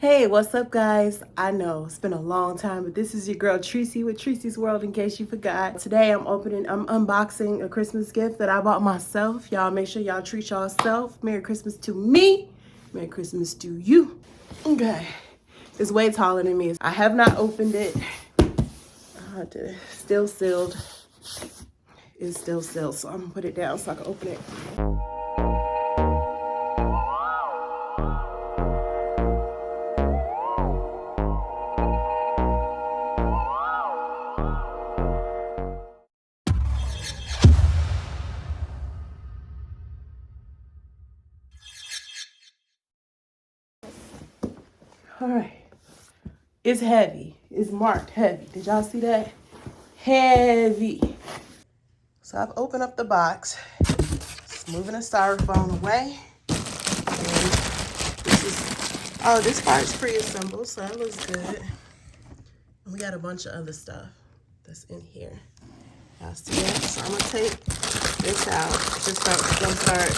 Hey, what's up, guys? I know it's been a long time, but this is your girl Treesy with Treseysworld, in case you forgot. Today I'm unboxing a Christmas gift that I bought myself. Y'all make sure y'all treat yourself. Merry Christmas to me. Merry Christmas to you. Okay. It's way taller than me. I have not opened it. Still sealed. It's still sealed, so I'm gonna put it down so I can open it. All right. It's heavy. It's marked heavy. Did y'all see that? Heavy. So I've opened up the box. Just moving the styrofoam away. And this part's pre-assembled, so that looks good. And we got a bunch of other stuff that's in here. Y'all see that? So I'm gonna take this out. Just gonna start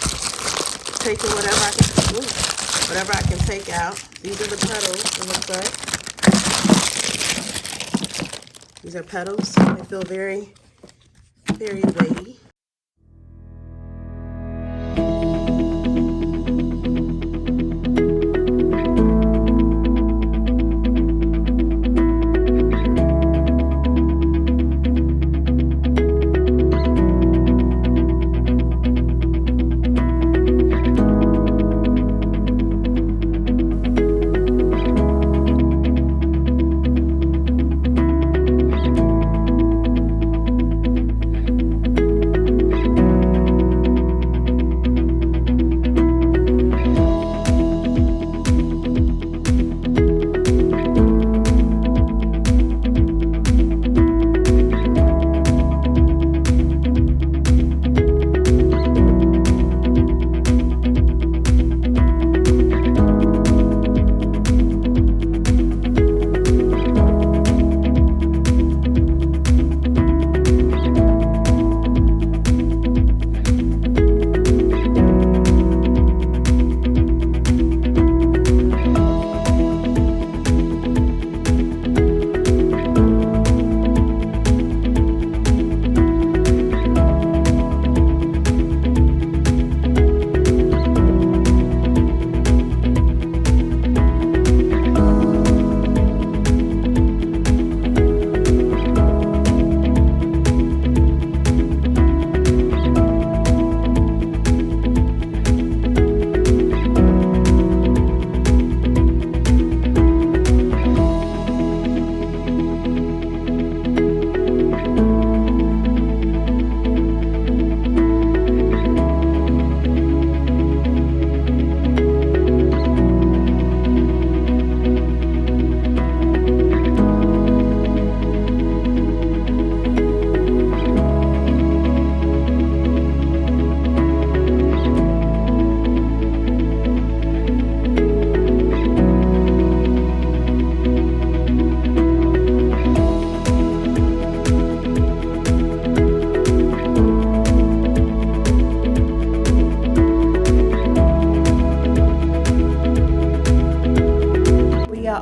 taking whatever I can take out. These are the petals, it looks like. These are petals. They feel very, very weighty.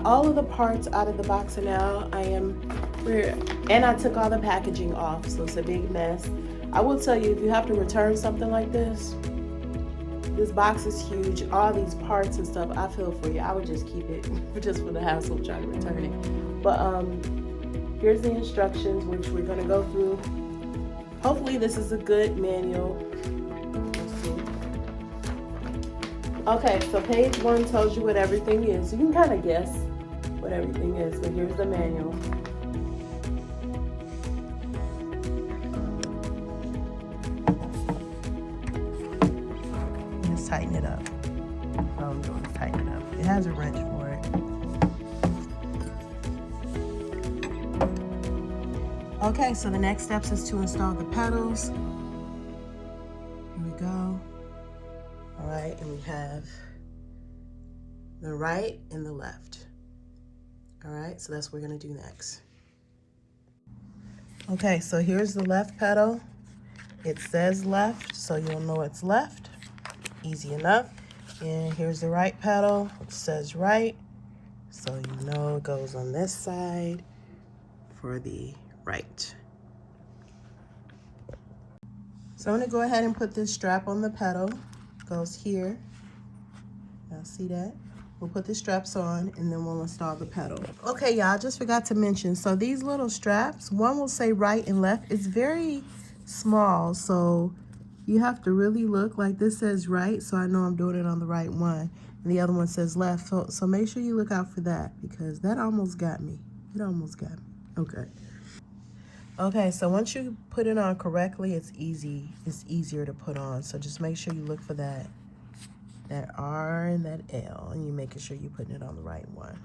All of the parts out of the box now. And I took all the packaging off, so it's a big mess. I will tell you, if you have to return something like this box is huge. All these parts and stuff, I feel for you. I would just keep it just for the hassle of trying to return it. But here's the instructions, which we're gonna go through. Hopefully this is a good manual. Okay, so page 1 tells you what everything is. You can kind of guess what everything is, but here's the manual. Let's tighten it up. All I'm doing is tighten it up. It has a wrench for it. Okay, so the next steps is to install the pedals. Here we go. All right, and we have the right and the left. All right, so that's what we're gonna do next. Okay, so here's the left pedal. It says left, so you'll know it's left. Easy enough. And here's the right pedal. It says right. So you know it goes on this side for the right. So I'm gonna go ahead and put this strap on the pedal. Goes here. Y'all see that? We'll put the straps on and then we'll install the pedal. Okay, y'all, I just forgot to mention. So these little straps, one will say right and left. It's very small, so you have to really look. Like this says right, so I know I'm doing it on the right one. And the other one says left. So make sure you look out for that because that almost got me. It almost got me. Okay. Okay, so once you put it on correctly, it's easy. It's easier to put on. So just make sure you look for that R and that L, and you're making sure you're putting it on the right one.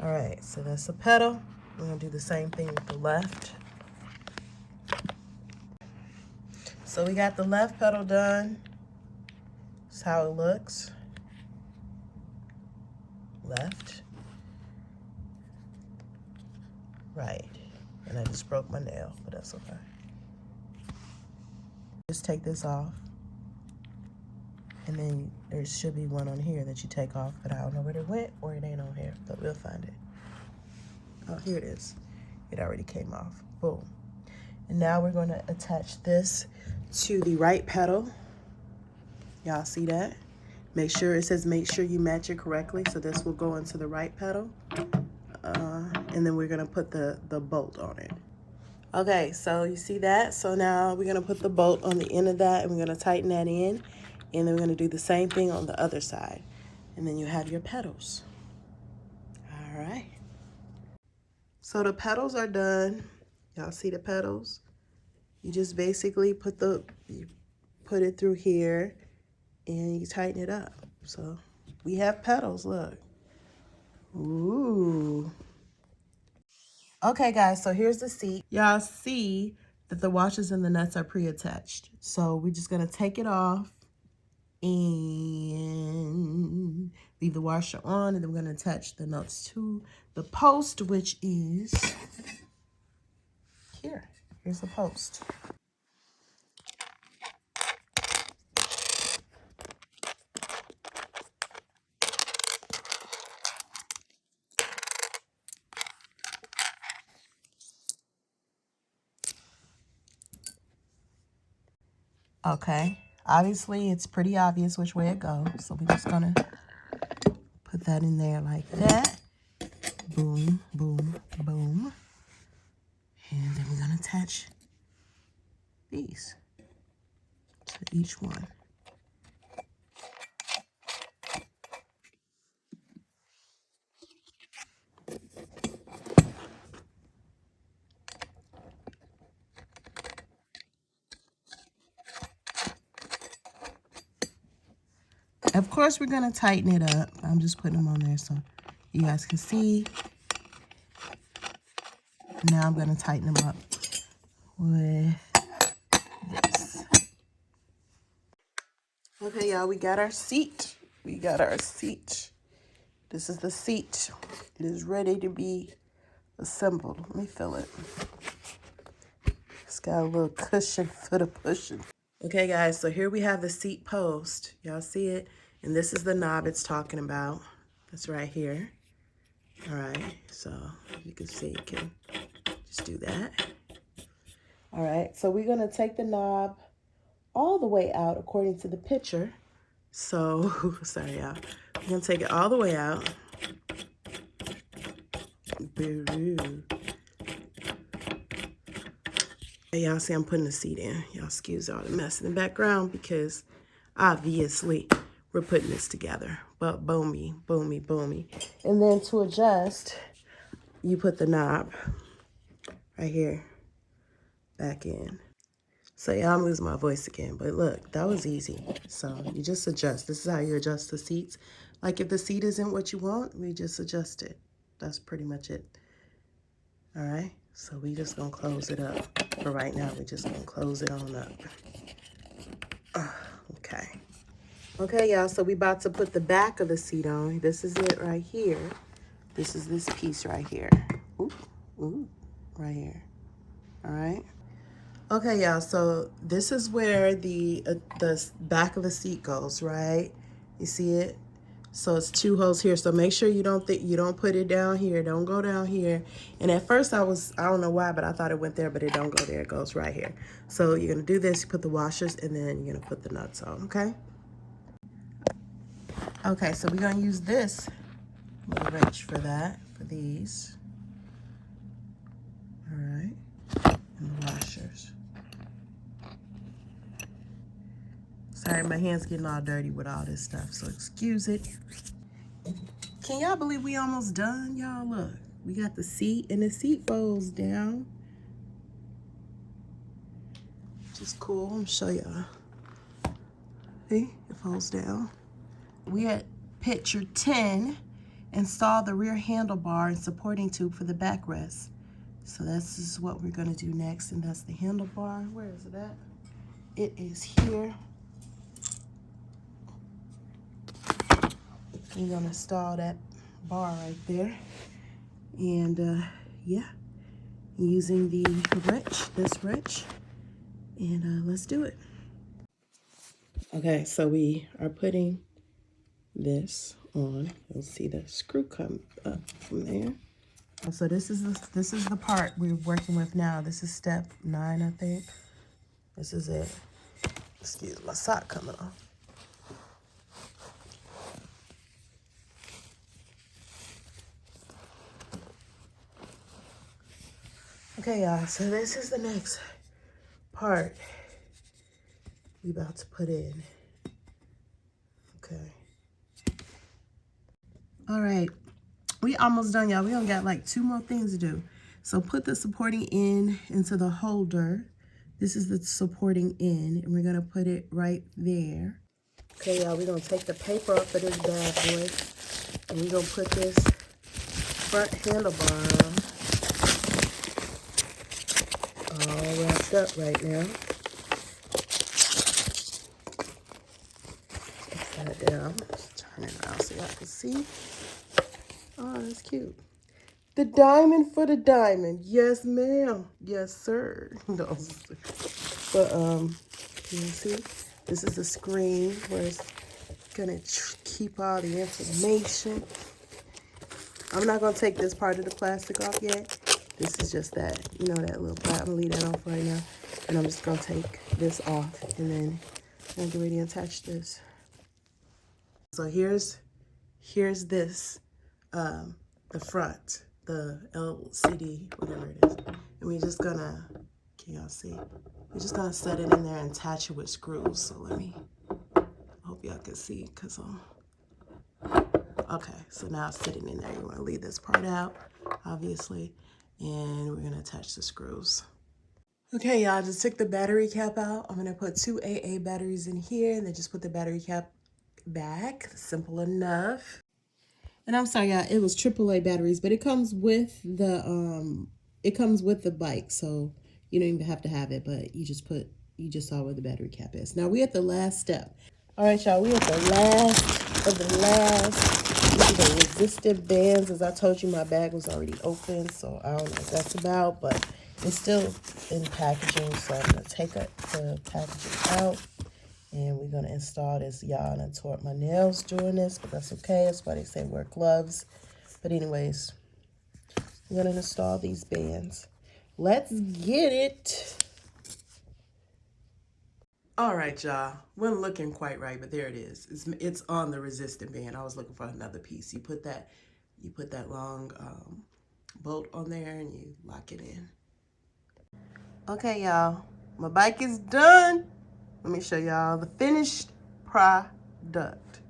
All right, so that's the pedal. We're gonna do the same thing with the left. So we got the left pedal done. That's how it looks. Left, right. And I just broke my nail, but that's okay. Just take this off. And then there should be one on here that you take off, but I don't know where it went or it ain't on here, but we'll find it. Oh, here it is. It already came off. Boom. And now we're going to attach this to the right pedal. Y'all see that? Make sure it says make sure you match it correctly. So this will go into the right pedal. And then we're going to put the bolt on it. Okay, so you see that? So now we're going to put the bolt on the end of that and we're going to tighten that in. And then we're going to do the same thing on the other side. And then you have your pedals. All right. So the pedals are done. Y'all see the pedals? You just basically you put it through here and you tighten it up. So we have pedals, look. Ooh. Okay, guys, so here's the seat. Y'all see that the washers and the nuts are pre-attached. So we're just gonna take it off and leave the washer on, and then we're gonna attach the nuts to the post, which is here. Here's the post. Okay, obviously it's pretty obvious which way it goes, so we're just gonna put that in there like that. Boom, boom, boom. And then we're gonna attach these to each one. Of course, we're gonna tighten it up. I'm just putting them on there so you guys can see. Now I'm gonna tighten them up with this. Okay, y'all, we got our seat. We got our seat. This is the seat. It is ready to be assembled. Let me feel it. It's got a little cushion for the pushing. Okay, guys, so here we have the seat post. Y'all see it? And this is the knob it's talking about. That's right here. All right, so you can see, you can just do that. All right, so we're gonna take the knob all the way out according to the picture. So, sorry, y'all. We're gonna take it all the way out. Y'all see I'm putting the seat in. Y'all excuse all the mess in the background because obviously we're putting this together. But boomy, boomy, boomy. And then to adjust, you put the knob right here back in. So yeah, I'm losing my voice again, but look, that was easy. So you just adjust. This is how you adjust the seats. Like if the seat isn't what you want, we just adjust it. That's pretty much it. All right, so we just gonna close it up. For right now, we're just gonna close it on up. Okay. Okay, y'all, so we about to put the back of the seat on. This is it right here. This is this piece right here. Ooh, ooh, right here. All right. Okay, y'all, so this is where the back of the seat goes, right? You see it? So it's 2 holes here. So make sure you don't put it down here. Don't go down here. And at first I don't know why, but I thought it went there, but it don't go there. It goes right here. So you're gonna do this, you put the washers, and then you're gonna put the nuts on, okay? Okay, so we're gonna use this little wrench for that, for these. All right, and the washers. Sorry, my hand's getting all dirty with all this stuff, so excuse it. Can y'all believe we almost done, y'all? Look, we got the seat, and the seat folds down. Which is cool. I'm gonna show y'all. See, it folds down. We at picture 10, install the rear handlebar and supporting tube for the backrest. So this is what we're gonna do next, and that's the handlebar. Where is it at? It is here. We're gonna install that bar right there. And yeah, using the wrench, this wrench, and let's do it. Okay, so we are putting this on. You'll see the screw come up from there. So this is the part we're working with now. This is step 9, I think. This is it. Excuse my sock coming off. Okay, y'all, so this is the next part we about to put in. Okay. All right, we almost done, y'all. We only got like 2 more things to do. So put the supporting end into the holder. This is the supporting end, and we're gonna put it right there. Okay, y'all, we're gonna take the paper off of this bad boy, and we're gonna put this front handlebar on. All wrapped up right now. Take that down. Just turn it around so y'all can see. Oh, that's cute. The diamond for the diamond. Yes, ma'am. Yes, sir. No. But can you see? This is the screen where it's gonna keep all the information. I'm not gonna take this part of the plastic off yet. This is just that, you know, that little part. I'm gonna leave that off right now. And I'm just gonna take this off, and then I'm gonna get ready to attach this. So here's this, the front, the LCD, whatever it is. And we're just gonna, can y'all see? We're just gonna set it in there and attach it with screws. So let me, I hope y'all can see, cause okay, so now it's sitting in there. You wanna leave this part out, obviously. And we're gonna attach the screws. Okay, y'all, just took the battery cap out. I'm gonna put 2 AA batteries in here, and then just put the battery cap back. Simple enough. And I'm sorry, y'all, it was AAA batteries, but it comes with the bike, so you don't even have to have it, but you just saw where the battery cap is. Now we at the last step. All right, y'all, we at the last of the last. These are the resistive bands. As I told you, my bag was already open, so I don't know what that's about, but it's still in packaging, so I'm gonna take the packaging out, and we're gonna install this. Y'all, and I tore up my nails doing this, but that's okay. That's why they say wear gloves. But anyways, I'm gonna install these bands. Let's get it. All right, y'all. Wasn't looking quite right, but there it is. It's on the resistant band. I was looking for another piece. You put that long bolt on there, and you lock it in. Okay, y'all. My bike is done. Let me show y'all the finished product.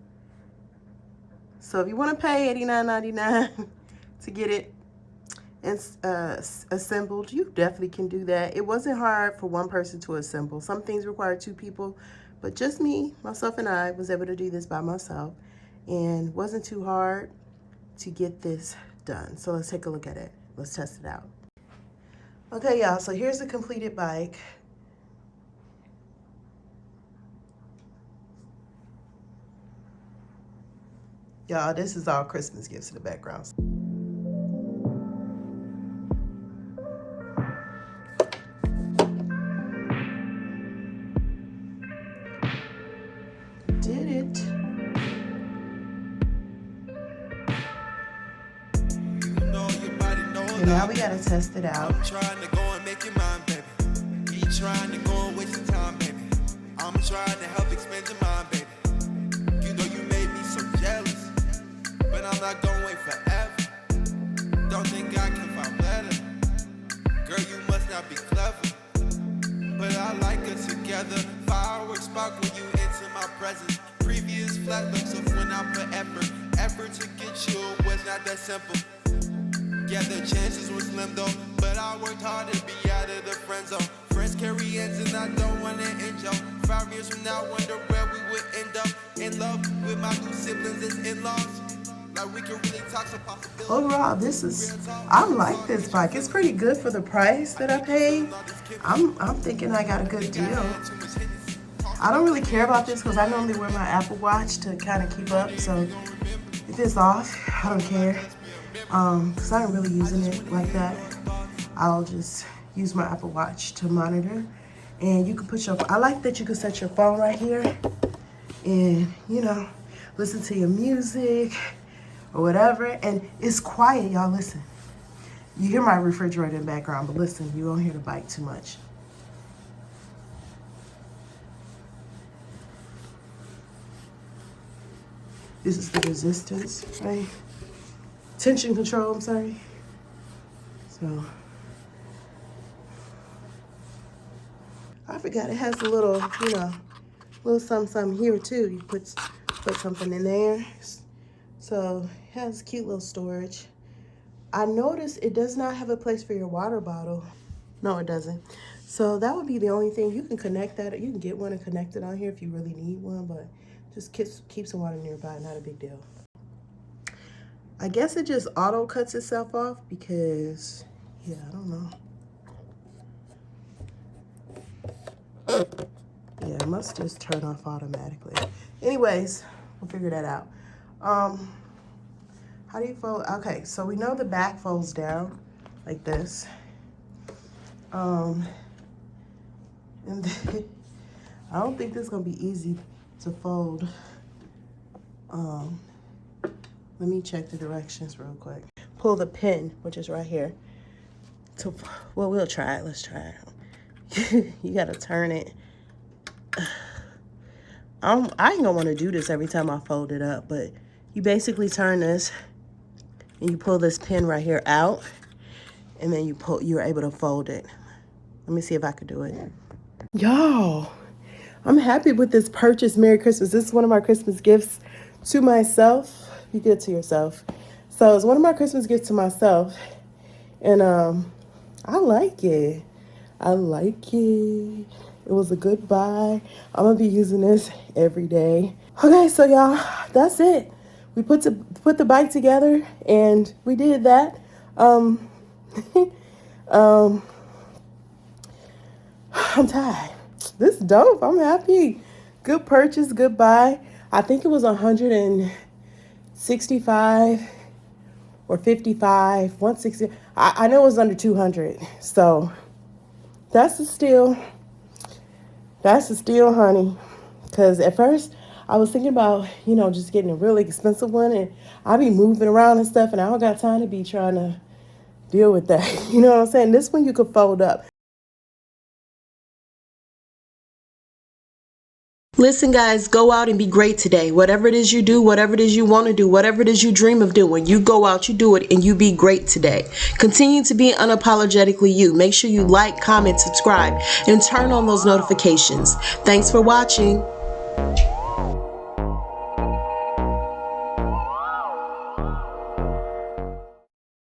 So if you want to pay $89.99 to get it assembled, you definitely can do that. It wasn't hard for one person to assemble. Some things require 2 people, but just me, myself, and I was able to do this by myself, and it wasn't too hard to get this done. So let's take a look at it. Let's test it out. Okay, y'all, so here's the completed bike. Y'all, this is all Christmas gifts in the background. Did it. Okay, now we gotta test it out. I'm trying to go and make your mind, baby. He trying to go and waste your time, baby. I'm trying to help expand your mind, baby. You know you made me so jealous, but I'm not gonna wait forever. Don't think I can find better. Girl, you must not be clever, but I like us together. Fireworks spark when you enter my presence. Previous flat looks of when I put effort to get you was not that simple. Yeah, the chances were slim though, but I worked hard to be out of the friend zone. Friends carry ends and I don't wanna end yo. 5 years from now, wonder where we would end up. In love with my new siblings as in-laws. Like we can really talk some possibilities. Overall, I like this bike. It's pretty good for the price that I paid. I'm thinking I got a good deal. I don't really care about this because I normally wear my Apple Watch to kind of keep up. So if it's off, I don't care. Because I'm really using it like that. I'll just use my Apple Watch to monitor. And you can put I like that you can set your phone right here and, you know, listen to your music or whatever. And it's quiet, y'all, listen. You hear my refrigerator in the background, but listen, you won't hear the bike too much. This is the resistance, right? Tension control, I'm sorry. So, I forgot it has a little, you know, little something here too. You put something in there. So, it has cute little storage. I noticed it does not have a place for your water bottle. No, it doesn't. So, that would be the only thing. You can connect that. You can get one and connect it on here if you really need one, but just keep some water nearby, not a big deal. I guess it just auto cuts itself off because, yeah, I don't know. Yeah, it must just turn off automatically. Anyways, we'll figure that out. How do you fold? Okay, so we know the back folds down like this. And then, I don't think this is gonna be easy to fold. Let me check the directions real quick. Pull the pin, which is right here. Well, we'll try it. Let's try it. You gotta turn it. I ain't gonna want to do this every time I fold it up, but you basically turn this and you pull this pin right here out, and then you're able to fold it. Let me see if I could do it. Y'all, I'm happy with this purchase. Merry Christmas. This is one of my Christmas gifts to myself. Be good to yourself. So it's one of my Christmas gifts to myself. And I like it. I like it. It was a good buy. I'm gonna be using this every day. Okay, so y'all, that's it. We put the bike together and we did that. I'm tired. This is dope. I'm happy. Good purchase, good buy. I think it was 165 or 55, 160. I know it was under 200. So that's a steal. That's a steal, honey. Because at first I was thinking about, you know, just getting a really expensive one, and I be moving around and stuff, and I don't got time to be trying to deal with that. You know what I'm saying? This one you could fold up. Listen, guys, go out and be great today. Whatever it is you do, whatever it is you want to do, whatever it is you dream of doing, you go out, you do it, and you be great today. Continue to be unapologetically you. Make sure you like, comment, subscribe, and turn on those notifications. Thanks for watching.